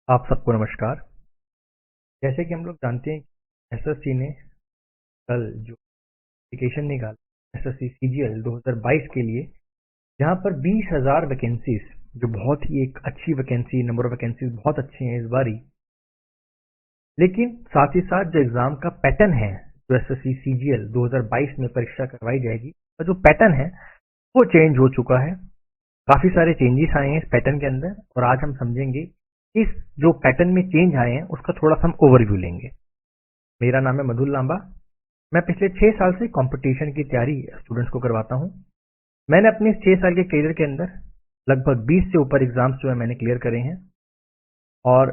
आप सबको नमस्कार। जैसे कि हम लोग जानते हैं कि एसएससी ने कल जो एप्लीकेशन निकाला एसएससी सीजीएल 2022 के लिए, जहां पर 20,000 वैकेंसीज, जो बहुत ही एक अच्छी वैकेंसी, नंबर ऑफ वैकेंसीज बहुत अच्छे हैं इस बारी। लेकिन साथ ही साथ जो एग्जाम का पैटर्न है, जो एसएससी सीजीएल 2022 में परीक्षा करवाई जाएगी, और जो पैटर्न है वो चेंज हो चुका है। काफी सारे चेंजेस आए हैं इस पैटर्न के अंदर, और आज हम समझेंगे इस जो पैटर्न में चेंज आए हैं उसका थोड़ा सा हम ओवरव्यू लेंगे। मेरा नाम है मधुल लांबा। मैं पिछले 6 साल से कंपटीशन की तैयारी स्टूडेंट्स को करवाता हूं। मैंने अपने 6 साल के करियर के अंदर लगभग 20 से ऊपर एग्जाम्स जो है मैंने क्लियर करे हैं, और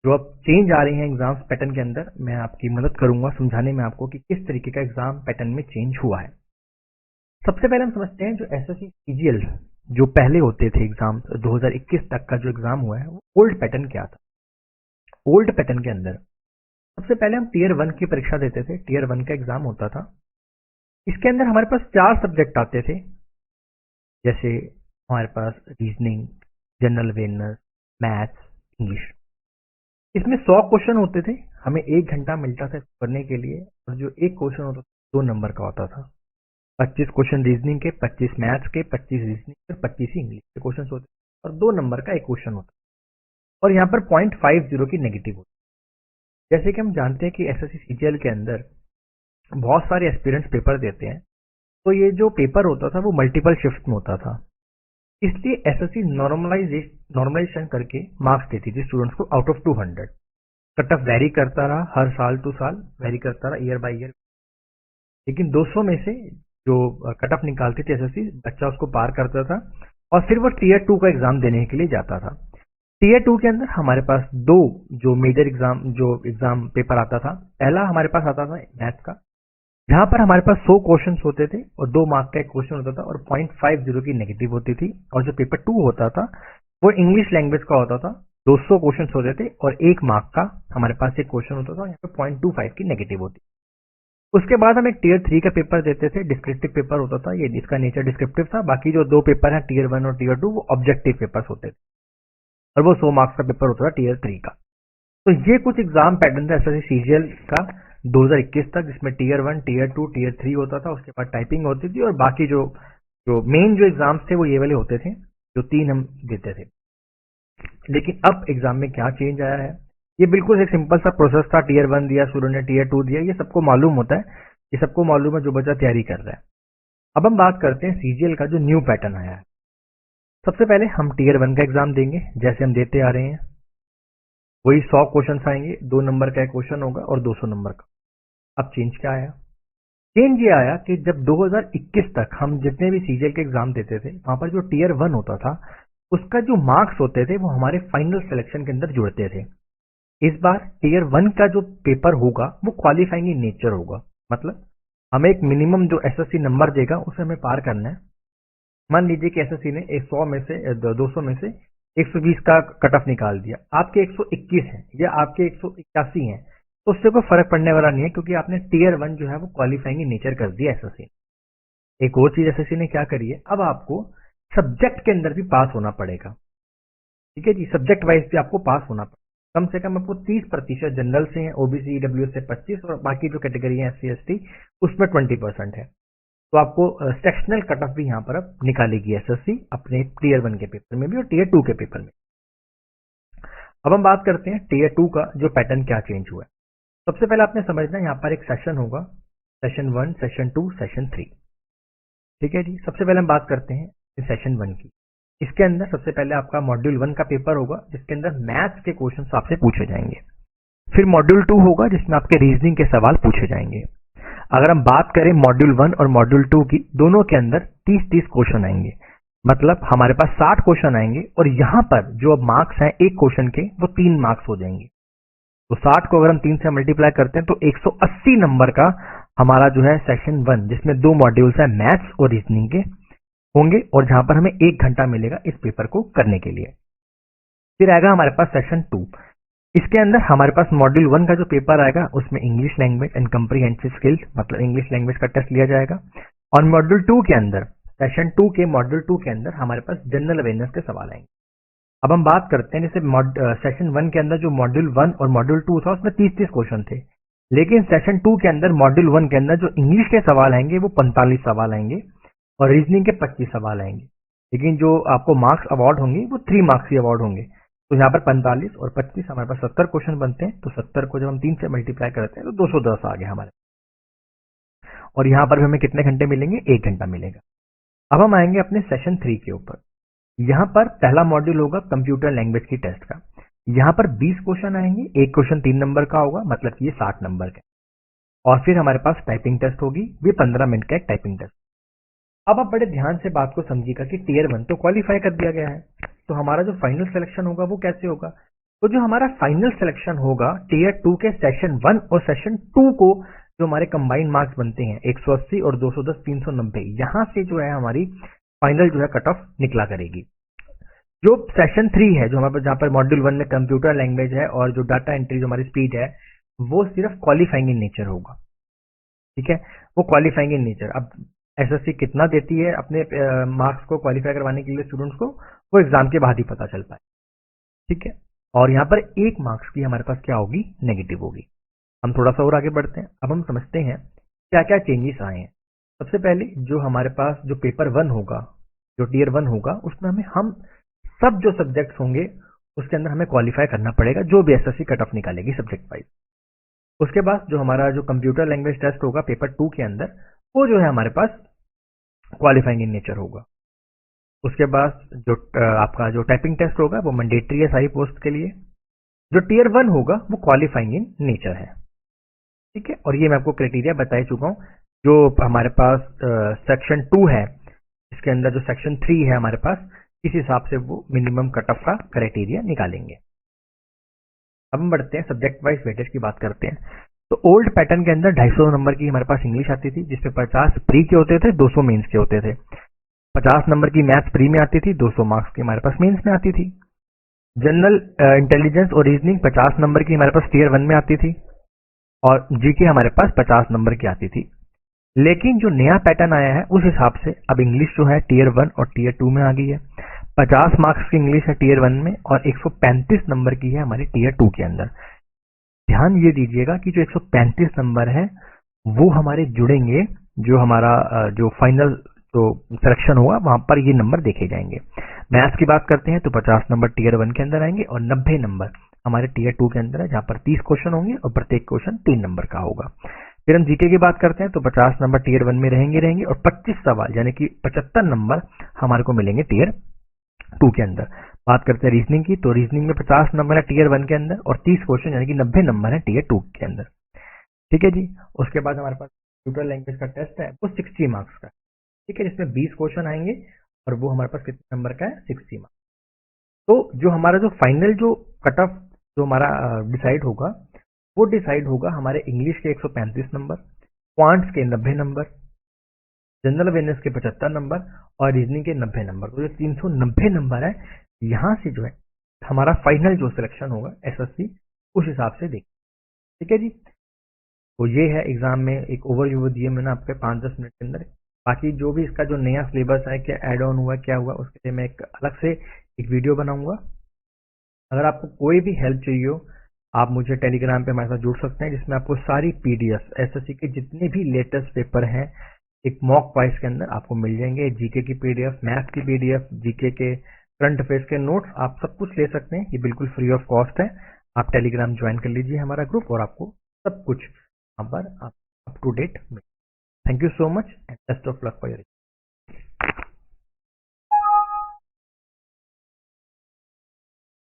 जो अब चेंज आ रहे हैं एग्जाम्स पैटर्न के अंदर, मैं आपकी मदद करूंगा समझाने में आपको कि किस तरीके का एग्जाम पैटर्न में चेंज हुआ है। सबसे पहले हम समझते हैं जो एसएससी सीजीएल जो पहले होते थे एग्जाम 2021 तक का जो एग्जाम हुआ है वो ओल्ड पैटर्न क्या था। ओल्ड पैटर्न के अंदर सबसे पहले हम टीयर 1 की परीक्षा देते थे। टीयर 1 का एग्जाम होता था। इसके अंदर हमारे पास 4 सब्जेक्ट आते थे, जैसे हमारे पास reasoning, general awareness, maths, English. इसमें 100 क्वेश्चन होते थे। हमें 1 घंटा मिलता था पढ़ने के लिए, और जो एक क्वेश्चन होता था 2 नंबर का होता था। 25 क्वेश्चन रीजनिंग के, 25 मैथ्स के, 25 रीजनिंग के, 25 ही इंग्लिश के क्वेश्चन होते, और 2 नंबर का एक क्वेश्चन होता, और यहाँ पर 0.50 की नेगेटिव होती। जैसे कि हम जानते हैं कि एसएससी सीजीएल के अंदर बहुत सारे एस्पिरेंट्स पेपर देते हैं, तो ये जो पेपर होता था वो मल्टीपल शिफ्ट में होता था। इसलिए एसएससी नॉर्मलाइजेशन करके मार्क्स देती थी स्टूडेंट्स को out of 200। Cut off very करता रहा, हर साल टू साल वेरी करता रहा, ईयर बाय ईयर। लेकिन 200 में से जो कट ऑफ निकालती थी एसएससी, बच्चा उसको पार करता था, और फिर वो टीयर 2 का एग्जाम देने के लिए जाता था। टीयर 2 के अंदर हमारे पास 2 जो मेजर एग्जाम पेपर आता था। पहला हमारे पास आता था मैथ्स का, जहां पर हमारे पास 100 क्वेश्चन होते थे और 2 मार्क का एक क्वेश्चन होता था, और 0.50 की नेगेटिव होती थी। और जो पेपर 2 होता था वो इंग्लिश लैंग्वेज का होता था। 200 क्वेश्चन होते थे और 1 मार्क का हमारे पास एक क्वेश्चन होता था, यहाँ पे 0.25 की नेगेटिव होती। उसके बाद हम एक टीयर 3 का पेपर देते थे, डिस्क्रिप्टिव पेपर होता था। ये इसका नेचर डिस्क्रिप्टिव था। बाकी जो 2 पेपर है टीयर 1 और टीयर 2 वो ऑब्जेक्टिव पेपर्स होते थे, और वो 100 मार्क्स का पेपर होता था टीयर 3 का। तो ये कुछ एग्जाम पैटर्न था एसएससी सीजीएल का 2021 तक, जिसमें टीयर 1, टीयर 2, टीयर 3 होता था। उसके बाद टाइपिंग होती थी, और बाकी जो मेन जो एग्जाम्स थे वो ये वाले होते थे, जो 3 हम देते थे। लेकिन अब एग्जाम में क्या चेंज आया है, ये बिल्कुल एक सिंपल सा प्रोसेस था। टीयर 1 दिया स्टूडेंट ने, टीयर 2 दिया, ये सबको मालूम होता है, ये सबको मालूम है जो बच्चा तैयारी कर रहा है। अब हम बात करते हैं सीजीएल का जो न्यू पैटर्न आया है। सबसे पहले हम टीयर 1 का एग्जाम देंगे, जैसे हम देते आ रहे हैं। वही 100 क्वेश्चन आएंगे, 2 नंबर का एक क्वेश्चन होगा और 200 नंबर का। अब चेंज क्या आया? चेंज ये आया कि जब 2021 तक हम जितने भी सीजीएल के एग्जाम देते थे, वहां पर जो टीयर 1 होता था उसका जो मार्क्स होते थे वो हमारे फाइनल सिलेक्शन के अंदर जुड़ते थे। इस बार टीयर 1 का जो पेपर होगा वो क्वालिफाइंग इन नेचर होगा। मतलब हमें एक मिनिमम जो एसएससी नंबर देगा उसे हमें पार करना है। मान लीजिए कि एसएससी ने 100 में से 200 में से 120 का कट ऑफ निकाल दिया, आपके 121 है या आपके 181 है, तो उससे कोई फर्क पड़ने वाला नहीं है, क्योंकि आपने टीयर 1 जो है वो क्वालिफाइंग इन नेचर कर दिया एसएससी ने। एक और चीज एसएससी ने क्या करी है, अब आपको सब्जेक्ट के अंदर भी पास होना पड़ेगा। ठीक है जी, सब्जेक्ट वाइज भी आपको पास होना पड़ेगा। कम से कम आपको 30% जनरल से है, ओबीसी ईडब्ल्यूएस से 25, और बाकी जो कैटेगरी है एससी एसटी उसमें 20% है। तो आपको सेक्शनल कट ऑफ भी यहाँ पर अब निकालेगी एसएससी अपने टीयर 1 के पेपर में भी और टीयर 2 के पेपर में। अब हम बात करते हैं टीयर 2 का जो पैटर्न क्या चेंज हुआ है। सबसे पहले आपने समझना है, यहाँ पर एक सेशन होगा, सेशन 1, सेशन 2, सेशन 3। ठीक है जी, सबसे पहले हम बात करते हैं सेशन 1 की। इसके अंदर सबसे पहले आपका मॉड्यूल 1 का पेपर होगा, जिसके अंदर मैथ्स के क्वेश्चन आपसे पूछे जाएंगे। फिर मॉड्यूल 2 होगा, जिसमें आपके रीजनिंग के सवाल पूछे जाएंगे। अगर हम बात करें मॉड्यूल 1 और मॉड्यूल 2 की, दोनों के अंदर 30-30 क्वेश्चन आएंगे। मतलब हमारे पास 60 क्वेश्चन आएंगे, और यहाँ पर जो अब मार्क्स हैं एक क्वेश्चन के, वो 3 मार्क्स हो जाएंगे। तो 60 को अगर हम 3 से मल्टीप्लाई करते हैं तो 180 नंबर का हमारा जो है सेक्शन 1, जिसमें 2 मॉड्यूल्स है मैथ्स और रीजनिंग के होंगे, और जहां पर हमें 1 घंटा मिलेगा इस पेपर को करने के लिए। फिर आएगा हमारे पास सेक्शन 2। इसके अंदर हमारे पास मॉड्यूल 1 का जो पेपर आएगा उसमें English language and comprehensive skills, मतलब इंग्लिश लैंग्वेज का टेस्ट लिया जाएगा। और मॉड्यूल 2 के अंदर, सेशन 2 के मॉड्यूल 2 के अंदर हमारे पास जनरल अवेयरनेस के सवाल आएंगे। अब हम बात करते हैं जैसे सेशन 1 के अंदर जो मॉड्यूल 1 और मॉड्यूल 2 था उसमें 30-30 क्वेश्चन थे, लेकिन सेशन 2 के अंदर मॉड्यूल 1 के अंदर जो इंग्लिश के सवाल आएंगे वो 45 सवाल आएंगे और रीजनिंग के 25 सवाल आएंगे, लेकिन जो आपको मार्क्स अवार्ड होंगे वो 3 मार्क्स की अवार्ड होंगे। तो यहाँ पर 45 और 25 हमारे पास 70 क्वेश्चन बनते हैं, तो 70 को जब हम 3 से मल्टीप्लाई करते हैं तो 210 आ गया हमारे। और यहाँ पर भी हमें कितने घंटे मिलेंगे? 1 घंटा मिलेगा। अब हम आएंगे अपने सेशन 3 के ऊपर। यहाँ पर पहला मॉड्यूल होगा कंप्यूटर लैंग्वेज की टेस्ट का। यहाँ पर 20 क्वेश्चन आएंगे, एक क्वेश्चन 3 नंबर का होगा, मतलब कि ये 60 नंबर का। और फिर हमारे पास टाइपिंग टेस्ट होगी, भी 15 मिनट का एक टाइपिंग टेस्ट। अब आप बड़े ध्यान से बात को समझिएगा कि टियर 1 तो क्वालिफाई कर दिया गया है, तो हमारा जो फाइनल सिलेक्शन होगा वो कैसे होगा? तो जो हमारा फाइनल सिलेक्शन होगा टियर 2 के सेशन 1 और सेशन 2 को जो हमारे कंबाइंड मार्क्स बनते हैं 180 और 210 390, यहाँ से जो है हमारी फाइनल जो है कट ऑफ निकला करेगी। जो सेशन 3 है, जो हमारे पास जहाँ पर मॉड्यूल 1 में कंप्यूटर लैंग्वेज है और जो डाटा एंट्री जो हमारी स्पीड है, वो सिर्फ क्वालिफाइंग इन नेचर होगा। ठीक है, वो क्वालिफाइंग इन नेचर। अब एसएससी कितना देती है अपने मार्क्स को क्वालिफाई करवाने के लिए स्टूडेंट्स को, वो एग्जाम के बाद ही पता चल पाए। ठीक है, और यहाँ पर 1 मार्क्स की हमारे पास क्या होगी? नेगेटिव होगी। हम थोड़ा सा और आगे बढ़ते हैं। अब हम समझते हैं क्या क्या चेंजेस आए हैं। सबसे पहले जो हमारे पास जो पेपर 1 होगा, जो टियर 1 होगा, उसमें हम सब जो सब्जेक्ट्स होंगे उसके अंदर हमें क्वालिफाई करना पड़ेगा, जो भी एसएससी कट ऑफ निकालेगी सब्जेक्ट वाइज। उसके बाद जो हमारा जो कंप्यूटर लैंग्वेज टेस्ट होगा पेपर 2 के अंदर, वो जो है हमारे पास क्वालिफाइंग इन नेचर होगा। उसके बाद जो आपका जो टाइपिंग टेस्ट होगा वो मैंडेटरी है सारी पोस्ट के लिए। जो टियर 1 होगा वो क्वालिफाइंग इन नेचर है। ठीक है, और ये मैं आपको क्राइटेरिया बता ही चुका हूँ। जो हमारे पास सेक्शन 2 है, इसके अंदर जो सेक्शन 3 है हमारे पास, इस हिसाब से वो मिनिमम कट ऑफ का क्राइटेरिया निकालेंगे। अब हम बढ़ते हैं सब्जेक्ट वाइज वेटेज की बात करते हैं। तो ओल्ड पैटर्न के अंदर 250 नंबर की हमारे पास इंग्लिश आती थी, जिसपे 50 प्री के होते थे, 200 मेंस के होते थे। 50 नंबर की मैथ्स प्री में आती थी, 200 मार्क्स की हमारे पास मेंस में आती थी। जनरल इंटेलिजेंस और रीजनिंग 50 नंबर की हमारे पास टियर 1 में आती थी, और जीके हमारे पास 50 नंबर की आती थी। लेकिन जो नया पैटर्न आया है उस हिसाब से अब इंग्लिश जो है टियर 1 और टियर 2 में आ गई है। 50 मार्क्स की इंग्लिश है टियर 1 में और 135 नंबर की है हमारी टियर 2 के अंदर। ध्यान ये दीजिएगा कि जो 135 नंबर है वो हमारे जुड़ेंगे, जो हमारा जो फाइनल जो सिलेक्शन होगा वहां पर ये नंबर देखे जाएंगे। मैथ्स की बात करते हैं तो 50 नंबर टियर 1 के अंदर आएंगे और 90 नंबर हमारे टियर 2 के अंदर है, जहां पर 30 क्वेश्चन होंगे और प्रत्येक क्वेश्चन 3 नंबर का होगा। फिर हम जीके की बात करते हैं तो 50 नंबर टियर 1 में रहेंगे और 25 सवाल यानी कि 75 नंबर हमारे को मिलेंगे टियर 2 के अंदर। बात करते हैं रीजनिंग की, तो रीजनिंग में 50 नंबर है टियर 1 के अंदर और 30 क्वेश्चन यानी कि 90 नंबर है टियर 2 के अंदर। ठीक है जी। उसके बाद हमारे पास कंप्यूटर लैंग्वेज का टेस्ट है, वो 60 मार्क्स का। ठीक है, जिसमें 20 क्वेश्चन आएंगे और वो हमारे पास कितने नंबर का है? 60 मार्क्स। तो जो हमारा जो फाइनल जो कट ऑफ जो हमारा डिसाइड होगा, वो डिसाइड होगा हमारे इंग्लिश के 135 नंबर, क्वांट्स के 90 नंबर, जनरल अवेयरनेस के 75 नंबर और रीजनिंग के 90 नंबर। तो जो 390 नंबर है, यहाँ से जो है हमारा फाइनल जो सिलेक्शन होगा एसएससी उस हिसाब से देख। ठीक है जी। तो ये है एग्जाम में एक ओवरव्यू दिए मैंने आपके 5-10 मिनट के अंदर। बाकी जो भी इसका जो नया सिलेबस है, क्या एड ऑन हुआ, क्या हुआ, उसके लिए मैं एक अलग से एक वीडियो बनाऊंगा। अगर आपको कोई भी हेल्प चाहिए हो, आप मुझे टेलीग्राम पे हमारे साथ जुड़ सकते हैं, जिसमें आपको सारी पीडीएफ एसएससी के जितने भी लेटेस्ट पेपर हैं एक मॉक वाइज के अंदर आपको मिल जाएंगे। जीके की पीडीएफ, मैथ्स की पीडीएफ, जीके के करंट अफेयर्स के नोट्स, आप सब कुछ ले सकते हैं। ये बिल्कुल फ्री ऑफ कॉस्ट है। आप टेलीग्राम ज्वाइन कर लीजिए हमारा ग्रुप और आपको सब कुछ यहाँ पर आप अप टू डेट मिले। Thank you so much and best of luck for your